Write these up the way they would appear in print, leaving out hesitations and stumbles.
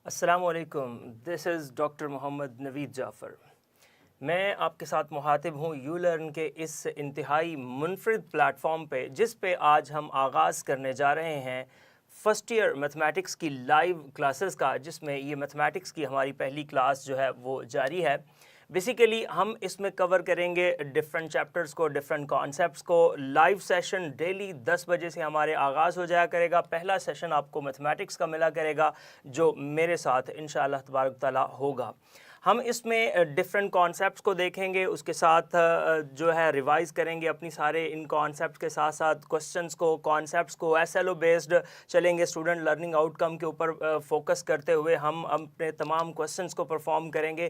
अस्सलामुअलैकुम, this is doctor Mohammad Naveed Jafar. मैं आपके साथ मुखातिब हूँ यू लर्न के इस इंतहाई मुनफरिद प्लेटफॉर्म पे, जिस पे आज हम आगाज़ करने जा रहे हैं फ़र्स्ट ईयर मैथमेटिक्स की लाइव क्लासेस का, जिसमें ये मैथमेटिक्स की हमारी पहली क्लास जो है वो जारी है। बेसिकली हम इसमें कवर करेंगे डिफरेंट चैप्टर्स को, डिफरेंट कॉन्सेप्ट्स को। लाइव सेशन डेली 10 बजे से हमारे आगाज़ हो जाया करेगा। पहला सेशन आपको मैथमेटिक्स का मिला करेगा, जो मेरे साथ इंशाअल्लाह तबारक तआला होगा। हम इसमें डिफरेंट कॉन्सेप्ट्स को देखेंगे, उसके साथ जो है रिवाइज़ करेंगे अपनी सारे इन कॉन्सेप्ट्स के साथ साथ क्वेश्चंस को, कॉन्सेप्ट्स को। एसएलओ बेस्ड चलेंगे, स्टूडेंट लर्निंग आउटकम के ऊपर फोकस करते हुए हम अपने तमाम क्वेश्चंस को परफॉर्म करेंगे।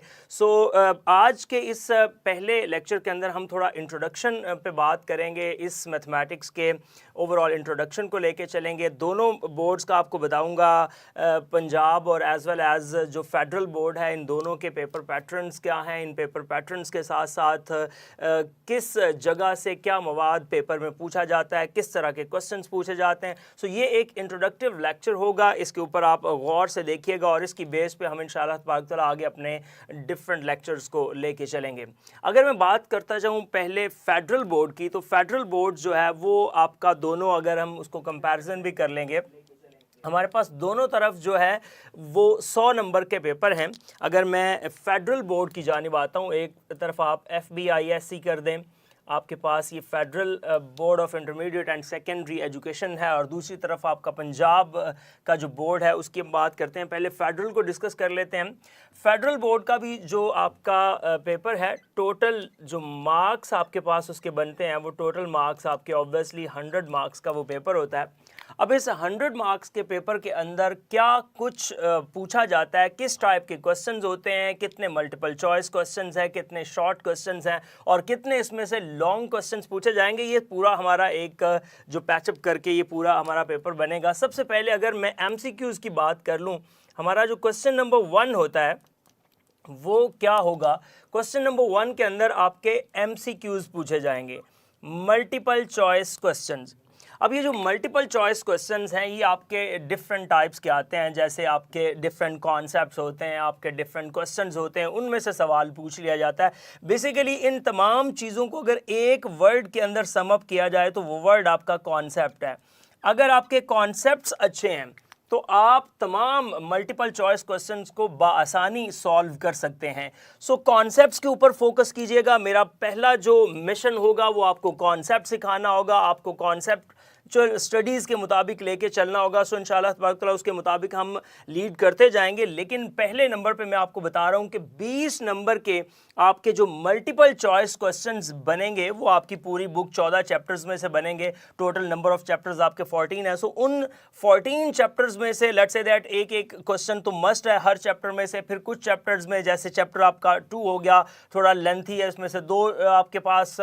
आज के इस पहले लेक्चर के अंदर हम थोड़ा इंट्रोडक्शन पे बात करेंगे। इस मैथमेटिक्स के ओवरऑल इंट्रोडक्शन को लेके चलेंगे। दोनों बोर्ड्स का आपको बताऊंगा, पंजाब और एज़ वेल एज़ जो फेडरल बोर्ड है, इन दोनों के पेपर पैटर्न्स क्या हैं। इन पेपर पैटर्न्स के साथ साथ किस जगह से क्या मवाद पेपर में पूछा जाता है, किस तरह के क्वेश्चंस पूछे जाते हैं। सो ये एक इंट्रोडक्टिव लेक्चर होगा, इसके ऊपर आप गौर से देखिएगा और इसकी बेस पे हम इंशाअल्लाह तबारक तआला आगे अपने डिफरेंट लेक्चर्स को लेके चलेंगे। अगर मैं बात करता जाऊँ पहले फेडरल बोर्ड की, तो फेडरल बोर्ड जो है वो आपका दोनों, अगर हम उसको कंपैरिजन भी कर लेंगे, हमारे पास दोनों तरफ जो है वो 100 नंबर के पेपर हैं। अगर मैं फेडरल बोर्ड की जानिब आता हूँ, एक तरफ आप FBISC कर दें, आपके पास ये federal board of intermediate and secondary education है, और दूसरी तरफ आपका पंजाब का जो बोर्ड है उसकी बात करते हैं। पहले फेडरल को डिस्कस कर लेते हैं। फेडरल बोर्ड का भी जो आपका पेपर है, टोटल जो मार्क्स आपके पास उसके बनते हैं, वो टोटल मार्क्स आपके ऑब्वियसली 100 मार्क्स का वो पेपर होता है। अब इस 100 मार्क्स के पेपर के अंदर क्या कुछ पूछा जाता है, किस टाइप के क्वेश्चंस होते हैं, कितने मल्टीपल चॉइस क्वेश्चंस हैं, कितने शॉर्ट क्वेश्चंस हैं, और कितने इसमें से लॉन्ग क्वेश्चंस पूछे जाएंगे, ये पूरा हमारा एक जो पैचअप करके ये पूरा हमारा पेपर बनेगा। सबसे पहले अगर मैं MCQs की बात कर लूँ, हमारा जो क्वेश्चन नंबर 1 होता है वो क्या होगा। क्वेश्चन नंबर 1 के अंदर आपके MCQs पूछे जाएंगे, मल्टीपल चॉइस क्वेश्चंस। अब ये जो मल्टीपल चॉइस क्वेश्चंस हैं, ये आपके डिफरेंट टाइप्स के आते हैं। जैसे आपके डिफरेंट कॉन्सेप्ट्स होते हैं, आपके डिफरेंट क्वेश्चंस होते हैं, उनमें से सवाल पूछ लिया जाता है। बेसिकली इन तमाम चीज़ों को अगर एक वर्ड के अंदर सम अप किया जाए तो वो वर्ड आपका कॉन्सेप्ट है। अगर आपके कॉन्सेप्ट्स अच्छे हैं तो आप तमाम मल्टीपल चॉइस क्वेश्चंस को बाआसानी सॉल्व कर सकते हैं। सो कॉन्सेप्ट्स के ऊपर फोकस कीजिएगा। मेरा पहला जो मिशन होगा वो आपको कॉन्सेप्ट सिखाना होगा, आपको कॉन्सेप्ट जो स्टडीज़ के मुताबिक लेके चलना होगा। सो इंशाअल्लाह तबारक तआला उसके मुताबिक हम लीड करते जाएंगे। लेकिन पहले नंबर पे मैं आपको बता रहा हूँ कि 20 नंबर के आपके जो मल्टीपल चॉइस क्वेश्चंस बनेंगे वो आपकी पूरी बुक 14 चैप्टर्स में से बनेंगे। टोटल नंबर ऑफ चैप्टर्स आपके 14 है। सो उन 14 चैप्टर्स में से लेट्स से दैट एक एक क्वेश्चन तो मस्ट है हर चैप्टर में से। फिर कुछ चैप्टर्स में, जैसे चैप्टर आपका 2 हो गया, थोड़ा लेंथी है, इसमें से 2 आपके पास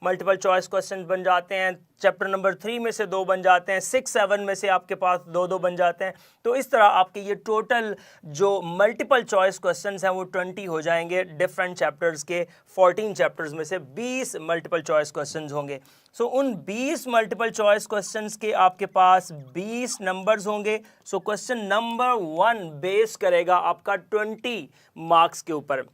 मल्टीपल चॉइस क्वेश्चन बन जाते हैं। चैप्टर नंबर 3 में से 2 बन जाते हैं। 6, 7 में से आपके पास 2-2 बन जाते हैं। तो इस तरह आपके ये टोटल जो मल्टीपल चॉइस क्वेश्चंस हैं वो 20 हो जाएंगे। डिफरेंट चैप्टर्स के 14 चैप्टर्स में से 20 मल्टीपल चॉइस क्वेश्चंस होंगे। सो उन 20 मल्टीपल चॉइस क्वेश्चंस के आपके पास 20 नंबर्स होंगे। सो क्वेश्चन नंबर 1 बेस करेगा आपका 20 मार्क्स के ऊपर।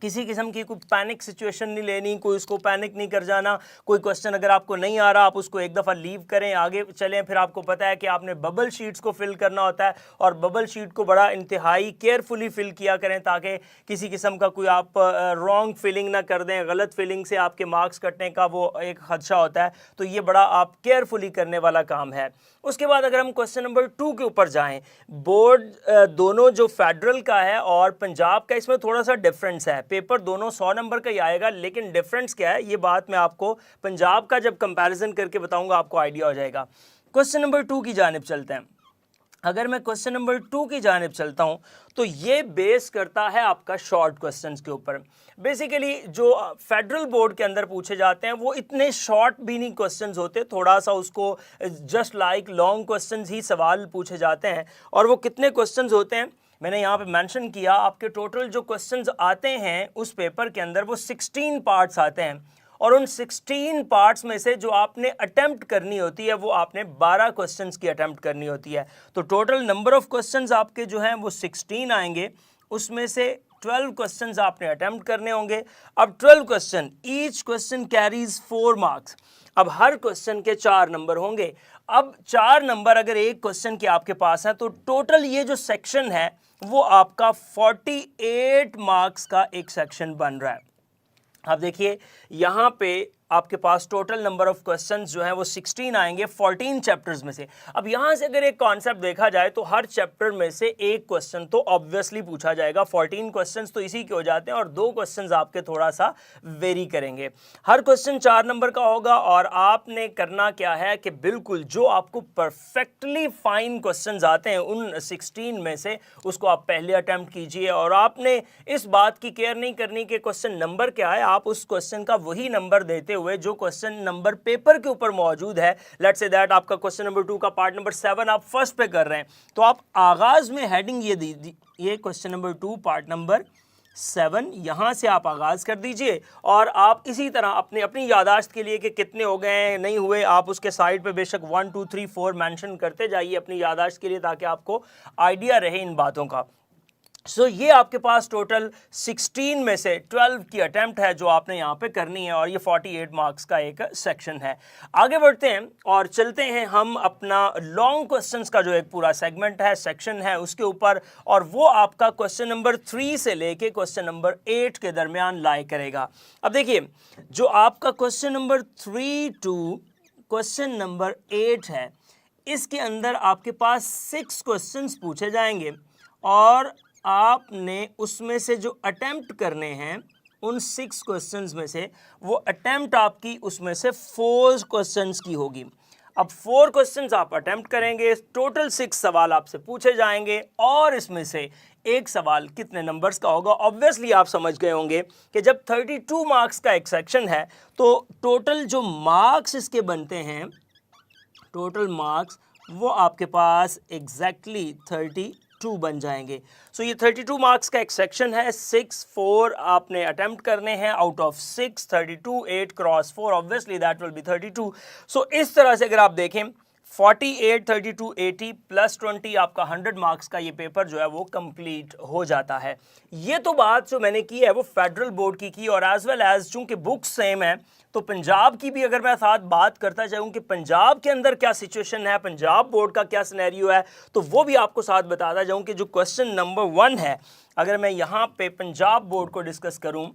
किसी किस्म की कोई पैनिक सिचुएशन नहीं लेनी, कोई उसको पैनिक नहीं कर जाना। कोई क्वेश्चन अगर आपको नहीं आ रहा, आप उसको एक दफ़ा लीव करें, आगे चलें। फिर आपको पता है कि आपने बबल शीट्स को फिल करना होता है, और बबल शीट को बड़ा इंतहाई केयरफुली फिल किया करें, ताकि किसी किस्म का कोई आप रॉन्ग फिलिंग ना कर दें। गलत फिलिंग से आपके मार्क्स कटने का वो एक खदशा होता है। तो ये बड़ा आप केयरफुली करने वाला काम है। उसके बाद अगर हम क्वेश्चन नंबर 2 के ऊपर जाएँ, बोर्ड दोनों जो फेडरल का है और पंजाब का, इसमें थोड़ा सा डिफरेंस है। पेपर दोनों 100 नंबर का ही आएगा, लेकिन डिफरेंस क्या है ये बात मैं आपको पंजाब का जब कंपैरिजन करके बताऊंगा आपको आइडिया हो जाएगा। क्वेश्चन नंबर 2 की जानिब चलते हैं। अगर मैं क्वेश्चन नंबर 2 की जानिब चलता हूं तो ये बेस करता है आपका शॉर्ट क्वेश्चंस के ऊपर। बेसिकली जो फेडरल बोर्ड के अंदर पूछे जाते हैं वो इतने शॉर्ट भी नहीं क्वेश्चंस होते, थोड़ा सा उसको जस्ट लाइक लॉन्ग क्वेश्चंस ही सवाल पूछे जाते हैं। और वो कितने क्वेश्चंस होते हैं मैंने यहाँ पे मेंशन किया। आपके टोटल जो क्वेश्चंस आते हैं उस पेपर के अंदर वो 16 पार्ट्स आते हैं, और उन 16 पार्ट्स में से जो आपने अटेम्प्ट करनी होती है वो आपने 12 क्वेश्चंस की अटेम्प्ट करनी होती है। तो टोटल नंबर ऑफ क्वेश्चंस आपके जो हैं वो 16 आएंगे, उसमें से 12 क्वेश्चंस आपने अटेम्प्ट करने होंगे। अब 12 question, each question carries 4 marks. अब हर क्वेश्चन के 4 नंबर होंगे। अब 4 नंबर अगर एक क्वेश्चन के आपके पास है तो टोटल ये जो सेक्शन है वो आपका 48 मार्क्स का एक सेक्शन बन रहा है। अब देखिए यहाँ पे आपके पास टोटल नंबर ऑफ क्वेश्चंस जो है वो 16 आएंगे 14 चैप्टर्स में से। अब यहाँ से अगर एक कॉन्सेप्ट देखा जाए तो हर चैप्टर में से एक क्वेश्चन तो ऑब्वियसली पूछा जाएगा। 14 क्वेश्चंस तो इसी के हो जाते हैं और 2 क्वेश्चंस आपके थोड़ा सा वेरी करेंगे। हर क्वेश्चन 4 नंबर का होगा और आपने करना क्या है कि बिल्कुल जो आपको परफेक्टली फाइन क्वेश्चंस आते हैं उन 16 में से उसको आप पहले अटेम्प्ट कीजिए और आपने इस बात की केयर नहीं करनी कि क्वेश्चन नंबर क्या है, आप उस क्वेश्चन का वही नंबर देते हुए जो क्वेश्चन नंबर पेपर के ऊपर मौजूद है। लेट्स से दैट आपका क्वेश्चन नंबर 2 का पार्ट नंबर 7 आप फर्स्ट पे कर रहे हैं तो आप आगाज में हेडिंग ये क्वेश्चन नंबर 2 पार्ट नंबर 7 यहां से आप आगाज कर दीजिए और आप इसी तरह अपनी यादाश्त के लिए कि कितने हो गए नहीं हुए आप उसके साइड पे बेशक 1 2 3 4 मेंशन करते जाइए अपनी यादाश्त के लिए ताकि आपको आइडिया रहे इन बातों का। सो ये आपके पास टोटल 16 में से 12 की अटेम्प्ट है जो आपने यहाँ पे करनी है और ये 48 मार्क्स का एक सेक्शन है। आगे बढ़ते हैं और चलते हैं हम अपना लॉन्ग क्वेश्चंस का जो एक पूरा सेगमेंट है, सेक्शन है उसके ऊपर, और वो आपका क्वेश्चन नंबर 3 से लेके क्वेश्चन नंबर 8 के दरमियान लाई करेगा। अब देखिए जो आपका question number 3 to question number 8 है इसके अंदर आपके पास 6 क्वेश्चंस पूछे जाएंगे और आपने उसमें से जो अटेम्प्ट करने हैं उन 6 क्वेश्चंस में से वो अटेम्प्ट आपकी उसमें से 4 क्वेश्चंस की होगी। अब 4 क्वेश्चंस आप अटेम्प्ट करेंगे, टोटल 6 सवाल आपसे पूछे जाएंगे और इसमें से एक सवाल कितने नंबर्स का होगा। ऑब्वियसली आप समझ गए होंगे कि जब 32 मार्क्स का एक सेक्शन है तो टोटल जो मार्क्स इसके बनते हैं, टोटल मार्क्स वो आपके पास एग्जैक्टली 32 बन जाएंगे। सो ये 32 मार्क्स का एक सेक्शन है। 6 4 आपने अटेम्प्ट करने हैं out of 6, 32 8 cross 4 obviously that will be 32। सो इस तरह से अगर आप देखें 48 32 80 प्लस 20 आपका 100 मार्क्स का ये पेपर जो है वो कंप्लीट हो जाता है। ये तो बात जो मैंने की है वो फेडरल बोर्ड की और एज वेल एज चूंकि बुक्स सेम है तो पंजाब की भी अगर मैं साथ बात करता चाहूँ कि पंजाब के अंदर क्या सिचुएशन है, पंजाब बोर्ड का क्या सिनेरियो है, तो वो भी आपको साथ बताता जाऊँ कि जो क्वेश्चन नंबर 1 है अगर मैं यहाँ पे पंजाब बोर्ड को डिस्कस करूँ,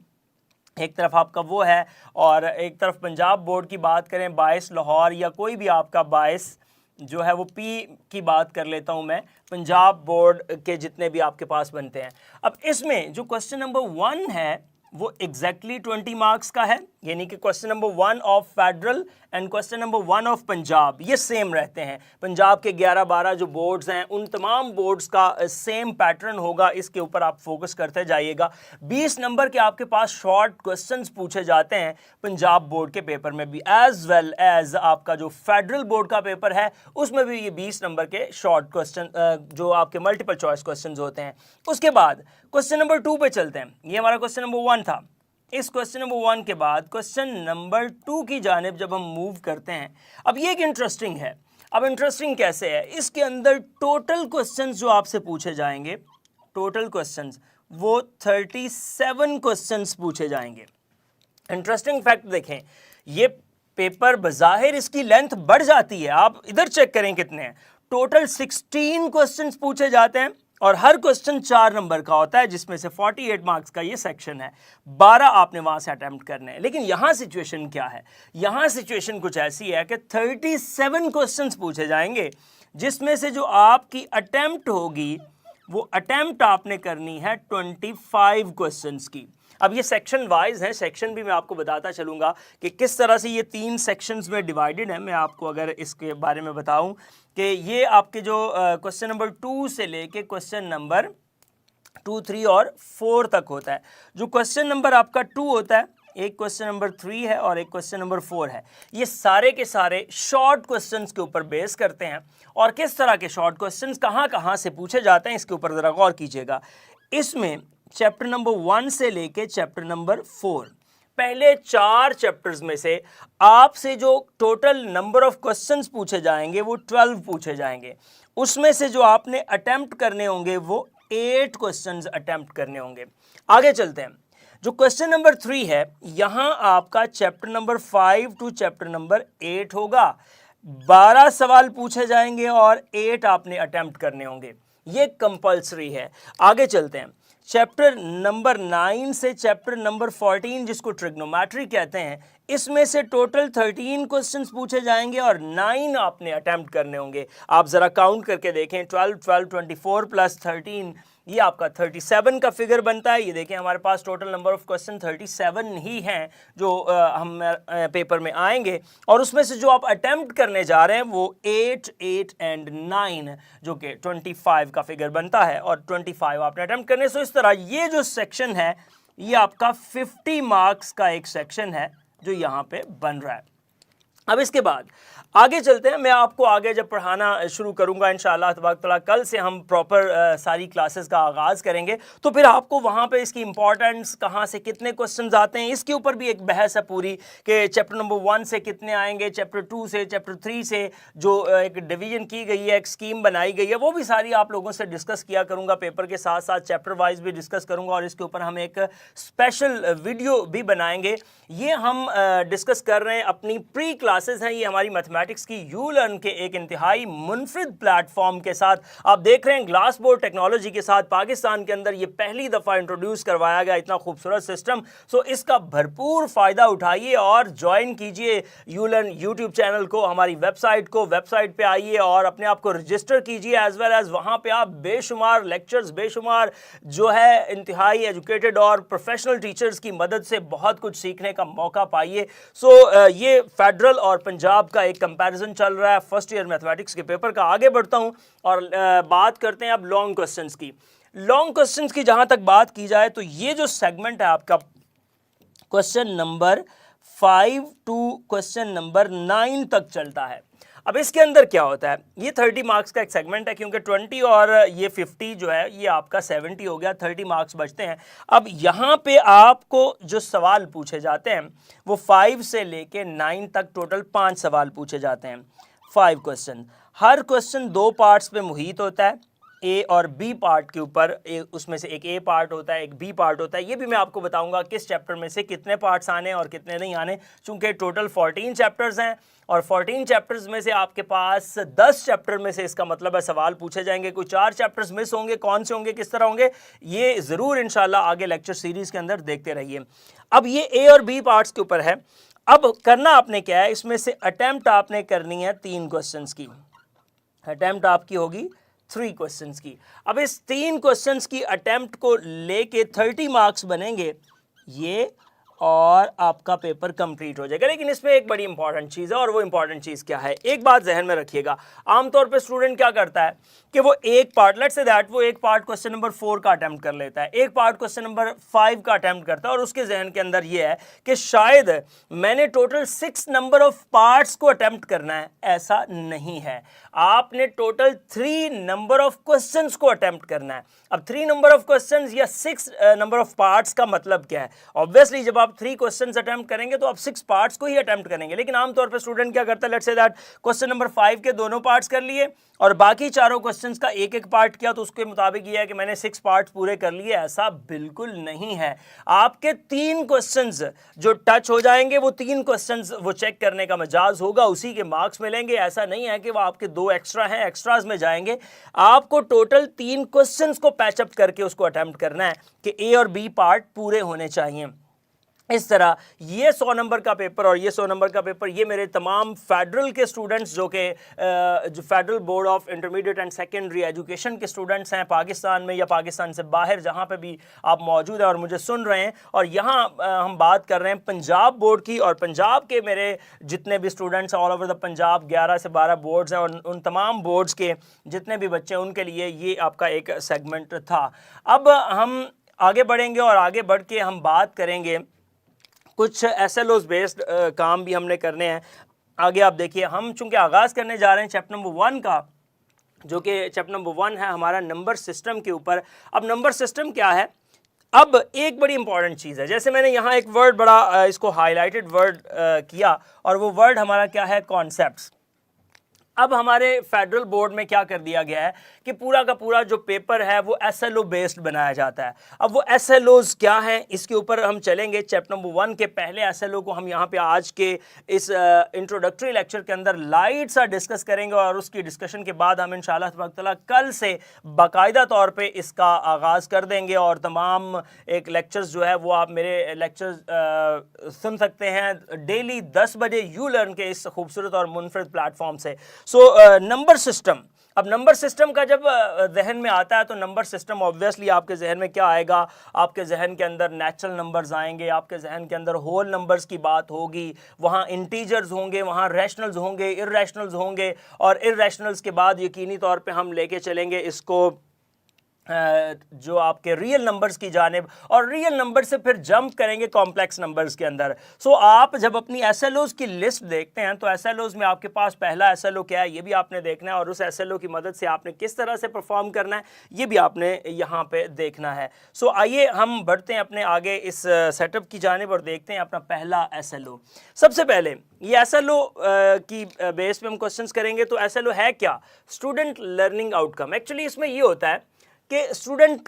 एक तरफ आपका वो है और एक तरफ पंजाब बोर्ड की बात करें, बायस लाहौर या कोई भी आपका बायस जो है वो पी की बात कर लेता हूं मैं, पंजाब बोर्ड के जितने भी आपके पास बनते हैं। अब इसमें जो क्वेश्चन नंबर 1 है वो एग्जैक्टली 20 मार्क्स का है, यानी कि question number 1 of federal and question number 1 of Punjab ये सेम रहते हैं। पंजाब के 11-12 जो बोर्ड्स हैं उन तमाम बोर्ड्स का सेम पैटर्न होगा, इसके ऊपर आप फोकस करते जाइएगा। 20 नंबर के आपके पास शॉर्ट क्वेश्चंस पूछे जाते हैं पंजाब बोर्ड के पेपर में भी, एज वेल एज आपका जो फेडरल बोर्ड का पेपर है उसमें भी ये 20 नंबर के शॉर्ट क्वेश्चन जो आपके मल्टीपल चॉइस क्वेश्चन होते हैं। उसके बाद क्वेश्चन नंबर 2 पे चलते हैं। ये हमारा क्वेश्चन नंबर 1 था। इस क्वेश्चन नंबर 1 के बाद क्वेश्चन नंबर 2 की जानिब जब हम मूव करते हैं, अब ये एक इंटरेस्टिंग है। अब इंटरेस्टिंग कैसे है, इसके अंदर टोटल क्वेश्चंस जो आपसे पूछे जाएंगे, टोटल क्वेश्चंस वो 37 क्वेश्चंस पूछे जाएंगे। इंटरेस्टिंग फैक्ट देखें, ये पेपर बज़ाहिर इसकी लेंथ बढ़ जाती है, आप इधर चेक करें कितने हैं। टोटल 16 क्वेश्चंस पूछे जाते हैं और हर क्वेश्चन 4 नंबर का होता है जिसमें से 48 मार्क्स का ये सेक्शन है। 12 आपने वहां से अटेम्प्ट करने हैं। लेकिन यहां सिचुएशन क्या है, यहां सिचुएशन कुछ ऐसी है कि 37 क्वेश्चंस पूछे जाएंगे जिसमें से जो आपकी अटेम्प्ट होगी वो अटेम्प्ट आपने करनी है 25 क्वेश्चंस की। अब ये सेक्शन वाइज है, सेक्शन भी मैं आपको बताता चलूँगा कि किस तरह से ये 3 सेक्शंस में डिवाइडेड है। मैं आपको अगर इसके बारे में बताऊं कि ये आपके जो क्वेश्चन नंबर 2 से लेके क्वेश्चन नंबर 2 3 और 4 तक होता है। जो क्वेश्चन नंबर आपका 2 होता है, एक क्वेश्चन नंबर 3 है और एक क्वेश्चन नंबर 4 है, ये सारे के सारे शॉर्ट क्वेश्चंस के ऊपर बेस करते हैं। और किस तरह के शॉर्ट क्वेश्चंस कहाँ कहाँ से पूछे जाते हैं इसके ऊपर ज़रा गौर कीजिएगा। इसमें चैप्टर नंबर 1 से लेके चैप्टर नंबर 4 पहले 4 चैप्टर्स में से आपसे जो टोटल नंबर ऑफ क्वेश्चंस पूछे जाएंगे वो 12 पूछे जाएंगे। उसमें से जो आपने अटेम्प्ट करने होंगे वो 8 क्वेश्चंस अटेम्प्ट करने होंगे। आगे चलते हैं। जो क्वेश्चन नंबर 3 है, यहां आपका chapter number 5 to chapter number 8 होगा। 12 सवाल पूछे जाएंगे और 8 आपने अटेम्प्ट करने होंगे, ये कंपल्सरी है। आगे चलते हैं। चैप्टर नंबर 9 से चैप्टर नंबर 14 जिसको ट्रिग्नोमेट्री कहते हैं, इसमें से टोटल 13 क्वेश्चंस पूछे जाएंगे और 9 आपने अटेम्प्ट करने होंगे। आप जरा काउंट करके देखें, 12 12 24 प्लस 13, ये आपका 37 का फिगर बनता है। ये देखें हमारे पास टोटल नंबर ऑफ क्वेश्चन 37 ही हैं जो हम पेपर में आएंगे, और उसमें से जो आप अटेम्प्ट करने जा रहे हैं वो 8 8 एंड 9 जो कि 25 का फिगर बनता है, और 25 आपने अटेम्प्ट करने। सो इस तरह ये जो सेक्शन है ये आपका 50 मार्क्स का एक सेक्शन है जो यहाँ पे बन रहा है। अब इसके बाद आगे चलते हैं। मैं आपको आगे जब पढ़ाना शुरू करूंगा इंशाअल्लाह तबारक तआला, कल से हम प्रॉपर सारी क्लासेस का आगाज़ करेंगे, तो फिर आपको वहाँ पे इसकी इंपॉर्टेंस, कहाँ से कितने क्वेश्चंस आते हैं, इसके ऊपर भी एक बहस है पूरी कि चैप्टर नंबर 1 से कितने आएंगे, चैप्टर 2 से, चैप्टर 3 से जो एक डिवीजन की गई है, एक स्कीम बनाई गई है, वो भी सारी आप लोगों से डिस्कस किया करूँगा। पेपर के साथ साथ चैप्टर वाइज भी डिस्कस करूँगा, और इसके ऊपर हम एक स्पेशल वीडियो भी बनाएंगे। ये हम डिस्कस कर रहे हैं, अपनी प्री क्लासेस हैं, ये हमारी मैथमेटिक्स की यू लर्न के एक इंतहाई मुनफरिद प्लेटफॉर्म के साथ। आप देख रहे हैं ग्लास बोर्ड टेक्नोलॉजी के साथ पाकिस्तान के अंदर ये पहली दफ़ा इंट्रोड्यूस करवाया गया इतना खूबसूरत सिस्टम। सो इसका भरपूर फ़ायदा उठाइए और ज्वाइन कीजिए यू लर्न यूट्यूब चैनल को, हमारी वेबसाइट को। वेबसाइट पे आइए और अपने आप को रजिस्टर कीजिए, एज वेल एज़ वहाँ पे आप बेशुमार लेक्चर्स, बेशुमार जो है इंतहाई एजुकेटेड और प्रोफेशनल टीचर्स की मदद से बहुत कुछ सीखने का मौका पाइए। सो ये फेडरल और पंजाब का एक कंपैरिजन चल रहा है फर्स्ट ईयर मैथमेटिक्स के पेपर का। आगे बढ़ता हूं और बात करते हैं अब लॉन्ग क्वेश्चंस की। लॉन्ग क्वेश्चंस की जहां तक बात की जाए तो ये जो सेगमेंट है आपका question number 5 to question number 9 तक चलता है। अब इसके अंदर क्या होता है, ये 30 मार्क्स का एक सेगमेंट है, क्योंकि 20 और ये 50 जो है ये आपका 70 हो गया, 30 मार्क्स बचते हैं। अब यहाँ पे आपको जो सवाल पूछे जाते हैं वो 5 से लेके 9 तक टोटल 5 सवाल पूछे जाते हैं, 5 क्वेश्चन। हर क्वेश्चन 2 पार्ट्स पे मुहित होता है, ए और बी पार्ट के ऊपर। उसमें से एक ए पार्ट होता है, एक बी पार्ट होता है। ये भी मैं आपको बताऊंगा किस चैप्टर में से कितने पार्ट्स आने और कितने नहीं आने, चूंकि टोटल 14 चैप्टर्स हैं और 14 चैप्टर्स में से आपके पास 10 चैप्टर में से इसका मतलब है सवाल पूछे जाएंगे। कोई 4 चैप्टर्स मिस होंगे, कौन से होंगे, किस तरह होंगे, ये ज़रूर इंशाल्लाह आगे लेक्चर सीरीज़ के अंदर देखते रहिए। अब ये ए और बी पार्ट्स के ऊपर है। अब करना आपने क्या है, इसमें से अटैम्प्ट आपने करनी है 3 क्वेश्चंस की। अटैम्प्ट आपकी होगी 3 क्वेश्चंस की। अब इस 3 क्वेश्चंस की अटेम्प्ट को लेके 30 मार्क्स बनेंगे ये, और आपका पेपर कंप्लीट हो जाएगा। लेकिन इसमें एक बड़ी इंपॉर्टेंट चीज़ है, और वो इंपॉर्टेंट चीज़ क्या है, एक बात जहन में रखिएगा। आमतौर पे स्टूडेंट क्या करता है कि वो एक पार्ट, लेट्स से दैट वो एक पार्ट क्वेश्चन नंबर 4 का अटेम्प्ट कर लेता है, एक पार्ट क्वेश्चन नंबर 5 का अटेम्प्ट करता है, और उसके जहन के अंदर ये है कि शायद मैंने टोटल 6 नंबर ऑफ पार्ट्स को अटेम्प्ट करना है। ऐसा नहीं है, आपने टोटल 3 नंबर ऑफ क्वेश्चंस को अटेम्प्ट करना है। अब 3 नंबर ऑफ क्वेश्चंस या 6 नंबर ऑफ पार्ट्स का मतलब क्या है? ऑब्वियसली जब आप 3 क्वेश्चंस अटेम्प्ट करेंगे तो आप 6 पार्ट्स को ही अटेम्प्ट करेंगे। लेकिन आमतौर पर स्टूडेंट क्या करता है, let's say that question number 5 के दोनों पार्ट्स कर लिए और बाकी चारों क्वेश्चंस का एक एक पार्ट किया, तो उसके मुताबिक ये है कि मैंने 6 पार्ट्स पूरे कर लिए। ऐसा बिल्कुल नहीं है। आपके 3 क्वेश्चंस जो टच हो जाएंगे, वो 3 क्वेश्चंस वो चेक करने का मजाज होगा, उसी के मार्क्स मिलेंगे। ऐसा नहीं है कि वो आपके 2 एक्स्ट्रा हैं, एक्स्ट्राज में जाएंगे। आपको टोटल 3 क्वेश्चंस को पैचअप करके उसको अटेम्प्ट करना है कि ए और बी पार्ट पूरे होने चाहिए। इस तरह ये 100 नंबर का पेपर और ये 100 नंबर का पेपर, ये मेरे तमाम फेडरल के स्टूडेंट्स जो federal board of intermediate and secondary education के स्टूडेंट्स हैं पाकिस्तान में या पाकिस्तान से बाहर, जहाँ पे भी आप मौजूद हैं और मुझे सुन रहे हैं, और यहाँ हम बात कर रहे हैं पंजाब बोर्ड की। और पंजाब के मेरे जितने भी students all over the Punjab, 11 से 12 बोर्ड्स हैं, और उन तमाम बोर्ड्स के जितने भी बच्चे हैं उनके लिए ये आपका एक सेगमेंट था। अब हम आगे बढ़ेंगे और आगे बढ़ के हम बात करेंगे कुछ SLOs बेस्ड काम भी हमने करने हैं। आगे आप देखिए, हम चूंकि आगाज़ करने जा रहे हैं चैप्टर नंबर 1 का, जो कि चैप्टर नंबर 1 है हमारा नंबर सिस्टम के ऊपर। अब नंबर सिस्टम क्या है, अब एक बड़ी इंपॉर्टेंट चीज़ है, जैसे मैंने यहाँ एक वर्ड बड़ा इसको हाईलाइटेड वर्ड किया, और वो वर्ड हमारा क्या है, कॉन्सेप्ट्स। अब हमारे फेडरल बोर्ड में क्या कर दिया गया है कि पूरा का पूरा जो पेपर है वो एसएलओ बेस्ड बनाया जाता है। अब वो एसएलओज क्या हैं, इसके ऊपर हम चलेंगे। चैप्टर नंबर 1 के पहले एसएलओ को हम यहाँ पे आज के इस इंट्रोडक्टरी लेक्चर के अंदर लाइट सा डिस्कस करेंगे, और उसकी डिस्कशन के बाद हम इंशाल्लाह तबारक तआला कल से बाकायदा तौर पे इसका आगाज़ कर देंगे, और तमाम एक लेक्चर्स जो है वो आप मेरे लेक्चर्स सुन सकते हैं डेली 10 बजे यू लर्न के इस खूबसूरत और मुनफरद प्लेटफॉर्म से। नंबर सिस्टम, अब नंबर सिस्टम का जब जहन में आता है तो नंबर सिस्टम ऑब्वियसली आपके जहन में क्या आएगा, आपके जहन के अंदर नेचुरल नंबर्स आएंगे, आपके जहन के अंदर होल नंबर्स की बात होगी, वहाँ इंटीजर्स होंगे, वहाँ रैशनल्स होंगे, इर्रेशनल्स होंगे, और इर्रेशनल्स के बाद यकीनी तौर पे हम लेके चलेंगे इसको जो आपके रियल नंबर्स की जानिब, और रियल नंबर से फिर जंप करेंगे कॉम्प्लेक्स नंबर्स के अंदर। सो आप जब अपनी एसएलओज की लिस्ट देखते हैं तो एसएलओज में आपके पास पहला एसएलओ क्या है ये भी आपने देखना है, और उस एसएलओ की मदद से आपने किस तरह से परफॉर्म करना है ये भी आपने यहाँ पे देखना है। सो आइए हम बढ़ते हैं अपने आगे इस सेटअप की जानिब और देखते हैं अपना पहला एसएलओ। सबसे पहले ये एसएलओ की बेस पे हम क्वेश्चंस करेंगे। तो एसएलओ है क्या, स्टूडेंट लर्निंग आउटकम। एक्चुअली इसमें ये होता है कि स्टूडेंट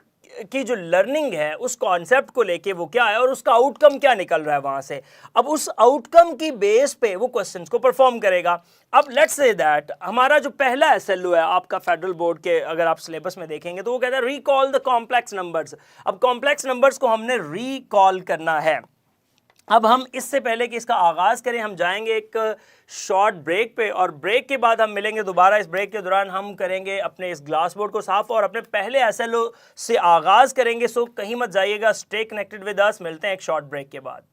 की जो लर्निंग है उस कॉन्सेप्ट को लेके वो क्या है और उसका आउटकम क्या निकल रहा है वहां से, अब उस आउटकम की बेस पे वो क्वेश्चंस को परफॉर्म करेगा। अब लेट्स से दैट हमारा जो पहला एसएलओ है आपका फेडरल बोर्ड के, अगर आप सिलेबस में देखेंगे तो वो कहता है रिकॉल द कॉम्प्लेक्स नंबर्स। अब कॉम्प्लेक्स नंबर्स को हमने रिकॉल करना है। अब हम इससे पहले कि इसका आगाज़ करें हम जाएंगे एक शॉर्ट ब्रेक पे, और ब्रेक के बाद हम मिलेंगे दोबारा। इस ब्रेक के दौरान हम करेंगे अपने इस ग्लास बोर्ड को साफ और अपने पहले एसएलओ से आगाज़ करेंगे। सो कहीं मत जाइएगा, स्टे कनेक्टेड विद अस। मिलते हैं एक शॉर्ट ब्रेक के बाद।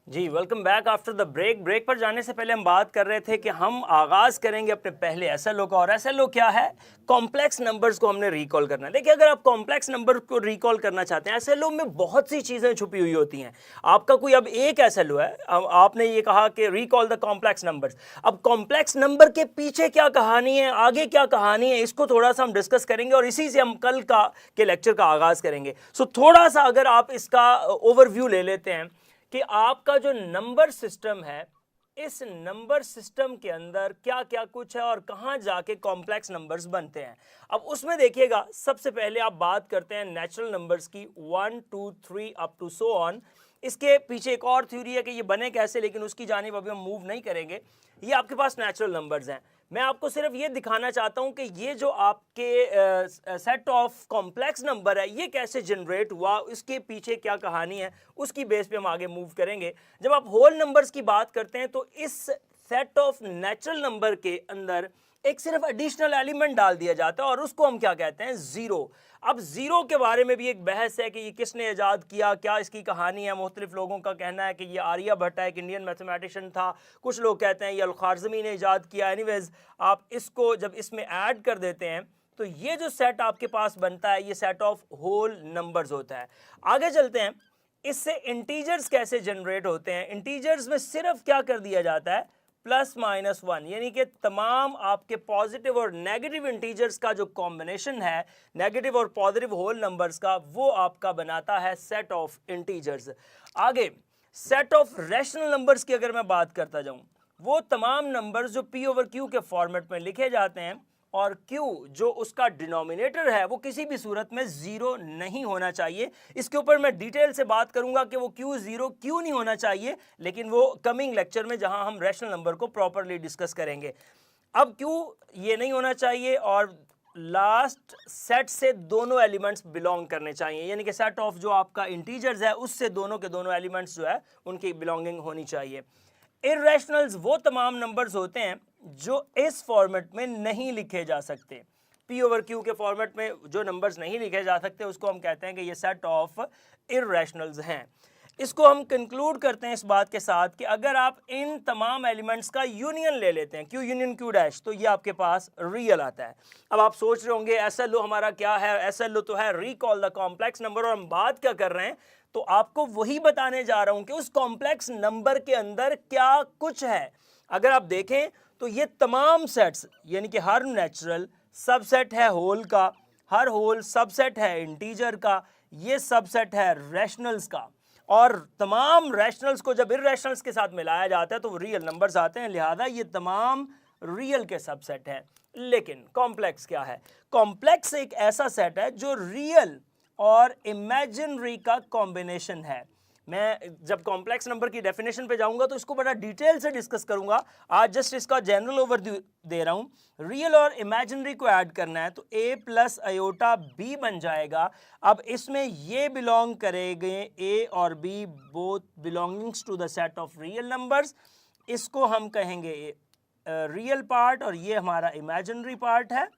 जी welcome back after the break. Break पर जाने से पहले हम बात कर रहे थे कि हम आगाज़ करेंगे अपने पहले एसएलओ का, और एसएलओ क्या है, कॉम्प्लेक्स नंबर्स को हमने रिकॉल करना है। देखिए अगर आप कॉम्प्लेक्स नंबर को रिकॉल करना चाहते हैं, एसएलओ में बहुत सी चीज़ें छुपी हुई होती हैं। आपका कोई अब एक एसएलओ है, अब आपने ये कहा कि रिकॉल द कॉम्प्लेक्स नंबर्स। अब कॉम्प्लेक्स नंबर के पीछे क्या कहानी है, आगे क्या कहानी है, इसको थोड़ा सा हम डिस्कस करेंगे, और इसी से हम कल के लेक्चर का आगाज़ करेंगे। सो थोड़ा सा अगर आप इसका ओवरव्यू ले लेते हैं कि आपका जो नंबर सिस्टम है, इस नंबर सिस्टम के अंदर क्या क्या कुछ है और कहां जाके कॉम्प्लेक्स नंबर्स बनते हैं। अब उसमें देखिएगा सबसे पहले आप बात करते हैं नेचुरल नंबर्स की, 1 2 3 अप टू सो ऑन। इसके पीछे एक और थ्योरी है कि ये बने कैसे, लेकिन उसकी जानिब अभी हम मूव नहीं करेंगे। ये आपके पास नेचुरल नंबर्स हैं। मैं आपको सिर्फ ये दिखाना चाहता हूं कि ये जो आपके सेट ऑफ कॉम्प्लेक्स नंबर है ये कैसे जनरेट हुआ, इसके पीछे क्या कहानी है, उसकी बेस पे हम आगे मूव करेंगे। जब आप होल नंबर्स की बात करते हैं तो इस सेट ऑफ नेचुरल नंबर के अंदर एक सिर्फ एडिशनल एलिमेंट डाल दिया जाता है, और उसको हम क्या कहते हैं, जीरो। अब जीरो के बारे में भी एक बहस है कि ये किसने इजाद किया, क्या इसकी कहानी है। मुख्तलिफ लोगों का कहना है कि ये आर्यभट्ट है, एक इंडियन मैथमेटिशियन था। कुछ लोग कहते हैं ये अल-ख़वारिज़मी ने इजाद किया। एनीवेज आप इसको जब इसमें ऐड कर देते हैं तो ये जो सेट आपके पास बनता है ये सेट ऑफ होल नंबर्स होता है। आगे चलते हैं, इससे इंटीजर्स कैसे जनरेट होते हैं। इंटीजर्स में सिर्फ क्या कर दिया जाता है, +-1, यानी कि तमाम आपके पॉजिटिव और नेगेटिव इंटीजर्स का जो कॉम्बिनेशन है, नेगेटिव और पॉजिटिव होल नंबर्स का, वो आपका बनाता है सेट ऑफ इंटीजर्स। आगे सेट ऑफ रैशनल नंबर्स की अगर मैं बात करता जाऊं, वो तमाम नंबर्स जो P/Q के फॉर्मेट में लिखे जाते हैं, और Q जो उसका डिनोमिनेटर है वो किसी भी सूरत में ज़ीरो नहीं होना चाहिए। इसके ऊपर मैं डिटेल से बात करूंगा कि वो Q ज़ीरो क्यों नहीं होना चाहिए, लेकिन वो कमिंग लेक्चर में जहां हम रैशनल नंबर को प्रॉपरली डिस्कस करेंगे। अब Q ये नहीं होना चाहिए, और लास्ट सेट से दोनों एलिमेंट्स बिलोंग करने चाहिए, यानी कि सेट ऑफ जो आपका इंटीजर्स है उससे दोनों के दोनों एलिमेंट्स जो है उनकी बिलोंगिंग होनी चाहिए। इर्रेशनल्स वो तमाम नंबर्स होते हैं जो इस फॉर्मेट में नहीं लिखे जा सकते। पी ओवर क्यू के फॉर्मेट में जो नंबर्स नहीं लिखे जा सकते उसको हम कहते हैं कि ये सेट ऑफ इर्रेशनल्स हैं। इसको हम कंक्लूड करते हैं इस बात के साथ कि अगर आप इन तमाम एलिमेंट्स का यूनियन ले लेते हैं, क्यू यूनियन क्यू डैश, तो ये आपके पास रियल आता है। अब आप सोच रहे होंगे SLO हमारा क्या है, SLO तो है रिकॉल द कॉम्प्लेक्स नंबर, और हम बात क्या कर रहे हैं, तो आपको वही बताने जा रहा हूं कि उस कॉम्प्लेक्स नंबर के अंदर क्या कुछ है। अगर आप देखें तो ये तमाम सेट्स, यानी कि हर नेचुरल सबसेट है होल का, हर होल सबसेट है इंटीजर का, ये सबसेट है रैशनल्स का, और तमाम रैशनल्स को जब इर्रेशनल्स के साथ मिलाया जाता है तो वो रियल नंबर्स आते हैं, लिहाजा ये तमाम रियल के सबसेट हैं। लेकिन कॉम्प्लेक्स क्या है? कॉम्प्लेक्स एक ऐसा सेट है जो रियल और इमेजिनरी का कॉम्बिनेशन है। मैं जब कॉम्प्लेक्स नंबर की डेफिनेशन पे जाऊंगा तो इसको बड़ा डिटेल से डिस्कस करूंगा, आज जस्ट इसका जनरल ओवरव्यू दे रहा हूं। रियल और इमेजिनरी को ऐड करना है तो a प्लस आयोटा b बन जाएगा। अब इसमें ये बिलोंग करेंगे, a और b both belongings to the set of real numbers. इसको हम कहेंगे रियल पार्ट और ये हमारा इमेजिनरी पार्ट है।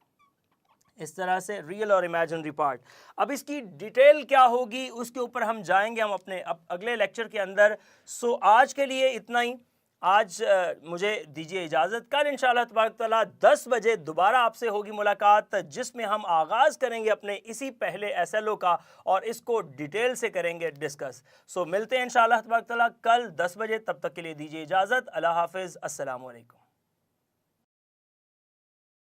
इस तरह से रियल और इमेजिनरी पार्ट। अब इसकी डिटेल क्या होगी उसके ऊपर हम जाएंगे हम अपने अगले लेक्चर के अंदर। सो आज के लिए इतना ही। आज मुझे दीजिए इजाज़त। कल इंशाअल्लाह तबारक तआला 10 बजे दोबारा आपसे होगी मुलाकात, जिसमें हम आगाज़ करेंगे अपने इसी पहले SLO का और इसको डिटेल से करेंगे डिस्कस। सो मिलते हैं इंशाअल्लाह तबारक तआला कल 10 बजे। तब तक के लिए दीजिए इजाज़त। अल्लाह हाफ़िज़। अस्सलामु अलैकुम।